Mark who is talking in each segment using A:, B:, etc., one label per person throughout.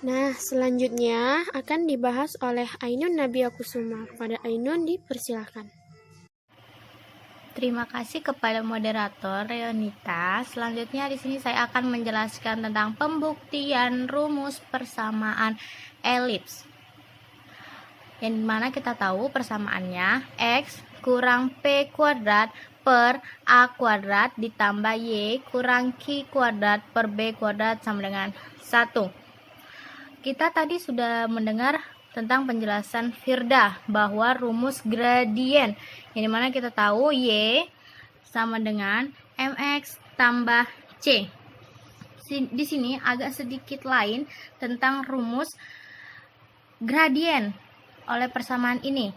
A: Nah, selanjutnya akan dibahas oleh Ainun Nabiakusuma. Kepada Ainun dipersilahkan.
B: Terima kasih kepada moderator Leonita. Selanjutnya di sini saya akan menjelaskan tentang pembuktian rumus persamaan elips. Yang dimana kita tahu persamaannya X kurang P kuadrat per A kuadrat ditambah Y kurang Q kuadrat per B kuadrat sama dengan 1. Kita tadi sudah mendengar tentang penjelasan Firda bahwa rumus gradien, yang dimana kita tahu Y sama dengan MX tambah C. Di sini agak sedikit lain tentang rumus gradien oleh persamaan ini,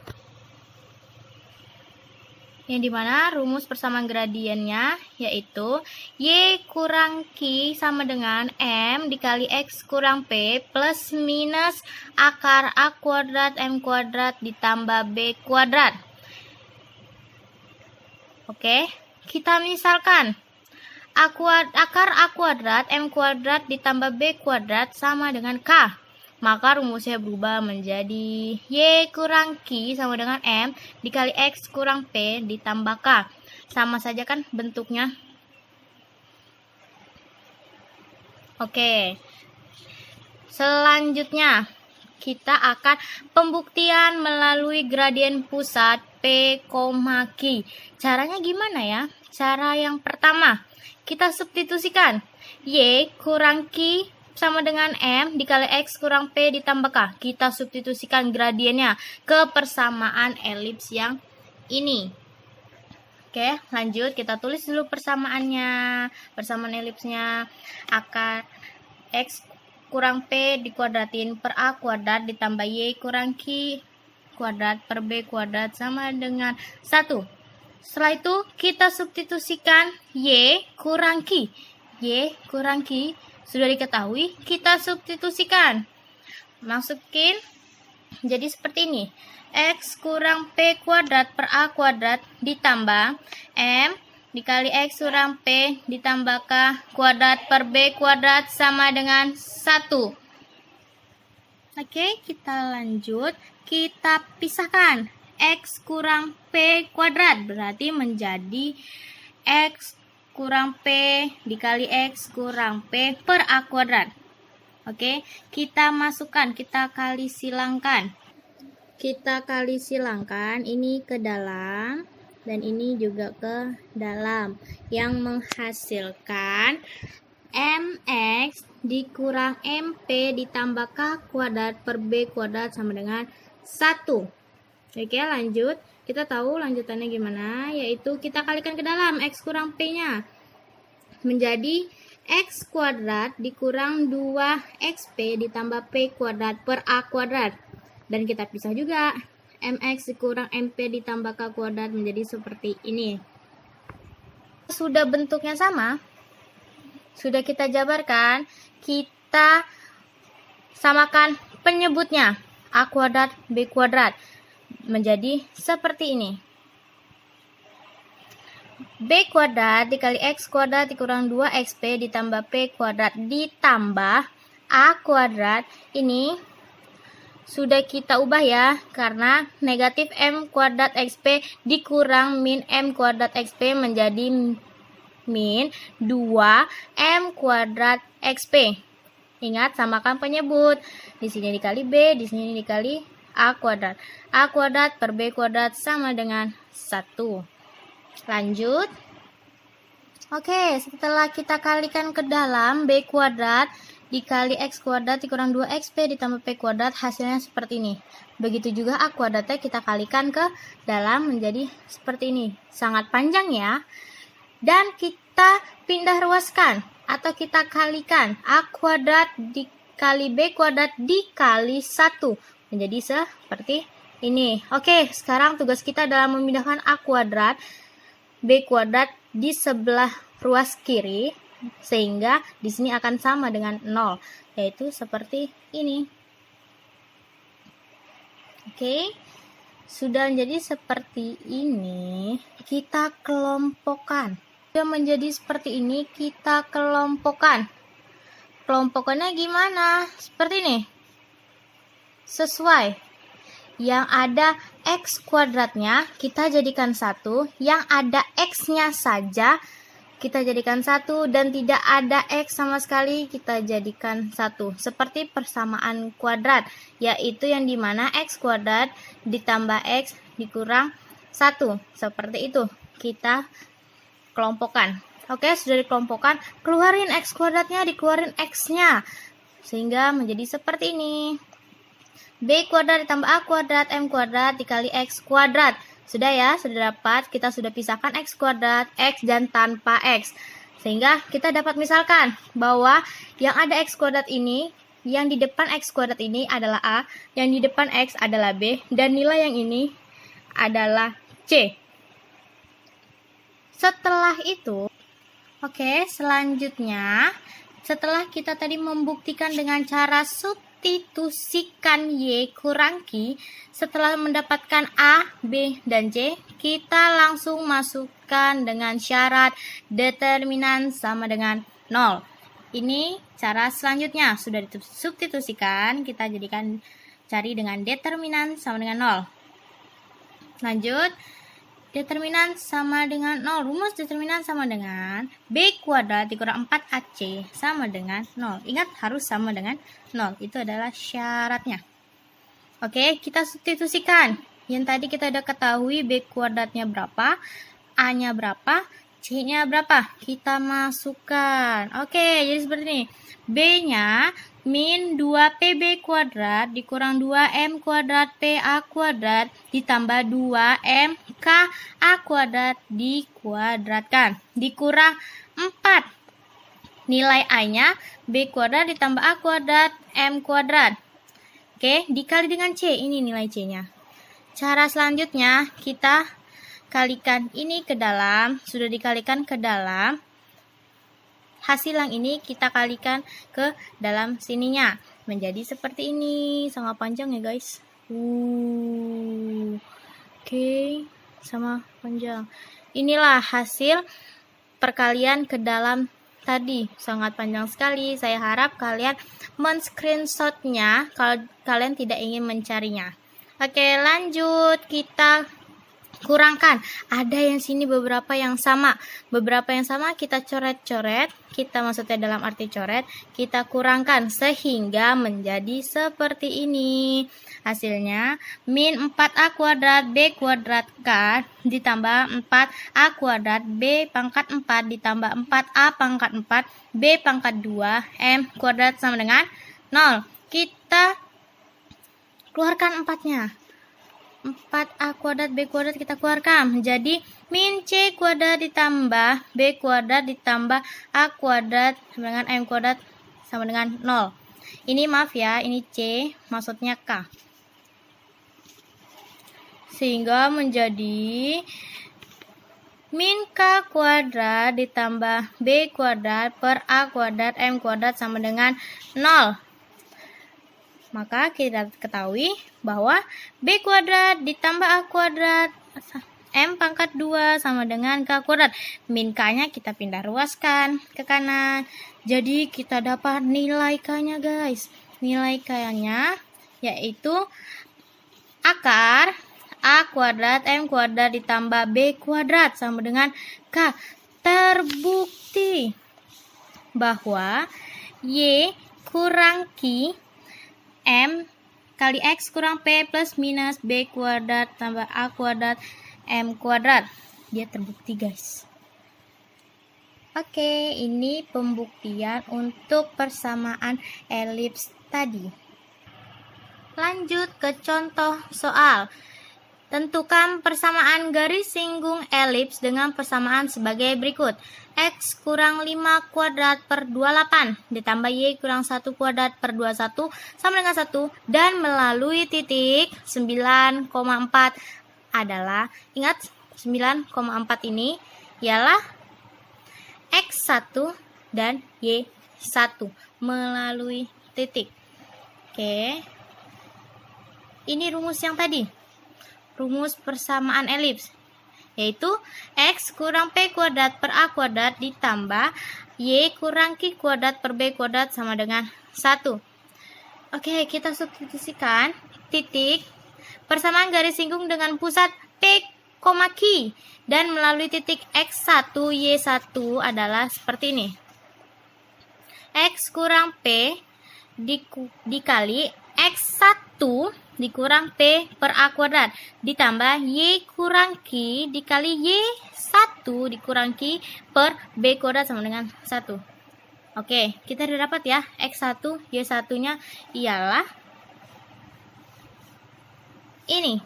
B: yang dimana rumus persamaan gradiennya yaitu Y kurang Q sama dengan M dikali X kurang P plus minus akar A kuadrat M kuadrat ditambah B kuadrat. Oke, kita misalkan akar A kuadrat M kuadrat ditambah B kuadrat sama dengan K. Maka rumusnya berubah menjadi Y kurang Q sama dengan M dikali X kurang P ditambah K. Sama saja kan bentuknya? Oke. Selanjutnya, kita akan pembuktian melalui gradien pusat P, Q. Caranya gimana ya? Cara yang pertama, kita substitusikan Y kurang Q sama dengan M dikali X kurang P ditambah K. Kita substitusikan gradiennya ke persamaan elips yang ini. Oke, lanjut kita tulis dulu persamaannya. Persamaan elipsnya akar X kurang P dikuadratin per A kuadrat ditambah Y kurang Q kuadrat per B kuadrat sama dengan 1. Setelah itu kita substitusikan Y kurang Q. Y kurang Q sudah diketahui, kita substitusikan. Masukin jadi seperti ini. X kurang P kuadrat per A kuadrat ditambah M dikali X kurang P ditambah K kuadrat per B kuadrat sama dengan 1. Oke, kita lanjut. Kita pisahkan. X kurang P kuadrat berarti menjadi X kurang P dikali X kurang P per A kuadrat. Oke, kita masukkan, kita kali silangkan. Kita kali silangkan ini ke dalam dan ini juga ke dalam, yang menghasilkan MX dikurang MP ditambah K kuadrat per B kuadrat sama dengan 1. Oke, lanjut. Kita tahu lanjutannya gimana, yaitu kita kalikan ke dalam X kurang P-nya. Menjadi X kuadrat dikurang 2XP ditambah P kuadrat per A kuadrat. Dan kita pisah juga. MX dikurang MP ditambah K kuadrat menjadi seperti ini. Sudah bentuknya sama, sudah kita jabarkan, kita samakan penyebutnya. A kuadrat, B kuadrat. Menjadi seperti ini. B kuadrat dikali X kuadrat dikurang 2XP ditambah P kuadrat ditambah A kuadrat. Ini sudah kita ubah ya, karena negatif M kuadrat XP dikurang min M kuadrat XP menjadi min 2M kuadrat XP. Ingat, samakan penyebut. Di sini dikali B, di sini dikali A kuadrat. A kuadrat per B kuadrat sama dengan 1. Lanjut. Oke, setelah kita kalikan ke dalam, B kuadrat dikali X kuadrat dikurang 2XP ditambah P kuadrat, hasilnya seperti ini. Begitu juga A kuadratnya kita kalikan ke dalam menjadi seperti ini. Sangat panjang ya. Dan kita pindah ruaskan atau kita kalikan. A kuadrat dikali B kuadrat dikali 1. Menjadi seperti ini. Oke, sekarang tugas kita adalah memindahkan A kuadrat, B kuadrat di sebelah ruas kiri, sehingga di sini akan sama dengan 0, yaitu seperti ini. Oke, sudah menjadi seperti ini, kita kelompokkan. Sudah menjadi seperti ini, kita kelompokkan. kelompokannya gimana? Seperti ini. Sesuai. Yang ada X kuadratnya kita jadikan 1, yang ada X-nya saja kita jadikan 1, dan tidak ada X sama sekali kita jadikan 1. Seperti persamaan kuadrat, yaitu yang dimana X kuadrat ditambah X dikurang 1. Seperti itu kita kelompokkan. Oke, sudah dikelompokkan, keluarin X kuadratnya, dikeluarin X-nya, sehingga menjadi seperti ini. B kuadrat ditambah A kuadrat M kuadrat dikali X kuadrat. Sudah ya, sudah dapat. Kita sudah pisahkan X kuadrat, X dan tanpa X. Sehingga kita dapat misalkan bahwa yang ada X kuadrat ini, yang di depan X kuadrat ini adalah A, yang di depan X adalah B, dan nilai yang ini adalah C. Setelah itu, oke, selanjutnya, setelah kita tadi membuktikan dengan cara substitusikan Y kurang Q, setelah mendapatkan A, B, dan C, kita langsung masukkan dengan syarat determinan sama dengan 0. Ini cara selanjutnya, sudah disubstitusikan, kita jadikan cari dengan determinan sama dengan 0. Lanjut, determinan sama dengan 0. Rumus determinan sama dengan B kuadrat dikurang 4AC sama dengan 0. Ingat, harus sama dengan 0. Itu adalah syaratnya. Oke, kita substitusikan. Yang tadi kita udah ketahui B kuadratnya berapa, A-nya berapa, C-nya berapa. Kita masukkan. Oke, jadi seperti ini. B-nya min 2PB kuadrat dikurang 2M kuadrat PA kuadrat ditambah 2MK A kuadrat dikuadratkan. Dikurang 4. Nilai A-nya B kuadrat ditambah A kuadrat M kuadrat. Oke, dikali dengan C. Ini nilai C-nya. Cara selanjutnya, kita kalikan ini ke dalam. Sudah dikalikan ke dalam. Hasil yang ini kita kalikan ke dalam sininya. Menjadi seperti ini. Sangat panjang ya guys. Oke, sama panjang. Inilah hasil perkalian ke dalam tadi. Sangat panjang sekali. Saya harap kalian men-screenshotnya kalau kalian tidak ingin mencarinya. Oke, lanjut. Kita kurangkan. Ada yang sini beberapa yang sama. Beberapa yang sama kita coret-coret. Kita maksudnya dalam arti coret. Kita kurangkan sehingga menjadi seperti ini. Hasilnya min 4A kuadrat B kuadrat K ditambah 4A kuadrat B pangkat 4 ditambah 4A pangkat 4 B pangkat 2 M kuadrat sama dengan 0. Kita keluarkan 4-nya. 4A kuadrat B kuadrat kita keluarkan menjadi min C kuadrat ditambah B kuadrat ditambah A kuadrat sama dengan M kuadrat sama dengan 0. Ini maaf ya, ini C maksudnya K. Sehingga menjadi min K kuadrat ditambah B kuadrat per A kuadrat M kuadrat sama dengan 0. Maka kita ketahui bahwa B kuadrat ditambah A kuadrat M pangkat 2 sama dengan K kuadrat. Min K-nya kita pindah ruaskan ke kanan. Jadi kita dapat nilai K-nya guys. Nilai K-nya yaitu akar A kuadrat M kuadrat ditambah B kuadrat sama dengan K. Terbukti bahwa Y kurang Q M kali X kurang P plus minus B kuadrat tambah A kuadrat M kuadrat. Dia terbukti guys. Oke, ini pembuktian untuk persamaan elips tadi. Lanjut ke contoh soal. Tentukan persamaan garis singgung elips dengan persamaan sebagai berikut. X kurang 5 kuadrat per 28 ditambah Y kurang 1 kuadrat per 21 sama dengan 1 dan melalui titik 9,4 adalah, ingat 9,4 ini ialah X1 dan Y1 melalui titik. Oke. Ini rumus yang tadi. Rumus persamaan elips yaitu X kurang P kuadrat per A kuadrat ditambah Y kurang Q kuadrat per B kuadrat sama dengan 1. Oke, kita substitusikan titik persamaan garis singgung dengan pusat P, Q dan melalui titik X1, Y1 adalah seperti ini. X kurang P dikali X1 dikurang P per A kuadrat ditambah Y kurang Q dikali Y1 dikurang Q per B kuadrat sama dengan 1. Oke, kita udah dapat ya. X1, Y1-nya ialah ini.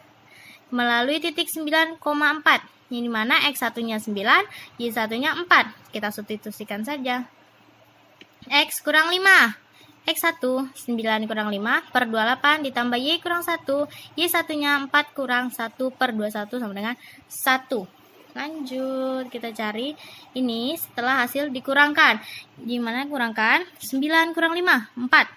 B: Melalui titik 9,4. Ini mana X1-nya 9, Y1-nya 4. Kita substitusikan saja. X kurang 5. X1, 9 kurang 5 per 28 ditambah Y kurang 1. Y1-nya 4 kurang 1 per 21 sama dengan 1. Lanjut, kita cari ini setelah hasil dikurangkan. Gimana kurangkan? 9 kurang 5, 4.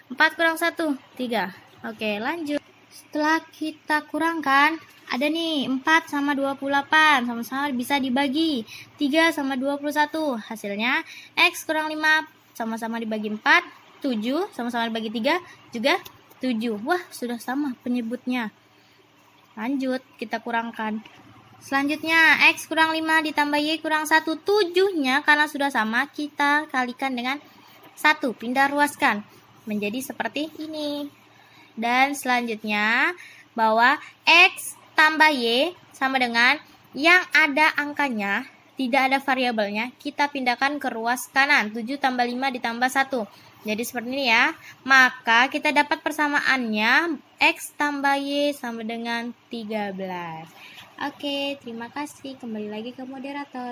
B: 4 kurang 1, 3. Oke, lanjut. Setelah kita kurangkan, ada nih 4 sama 28, sama-sama bisa dibagi. 3 sama 21, hasilnya X kurang 5 sama-sama dibagi 4, 7, sama-sama dibagi 3, juga 7. Wah, sudah sama penyebutnya. Lanjut, kita kurangkan. Selanjutnya, X kurang 5 ditambah Y kurang 1. 7-nya karena sudah sama, kita kalikan dengan 1. Pindah ruaskan. Menjadi seperti ini. Dan selanjutnya, bahwa X tambah Y sama dengan yang ada angkanya, tidak ada variabelnya, kita pindahkan ke ruas kanan. 7 tambah 5 ditambah 1. Jadi seperti ini ya. Maka kita dapat persamaannya X tambah Y sama dengan 13. Oke, terima kasih. Kembali lagi ke moderator.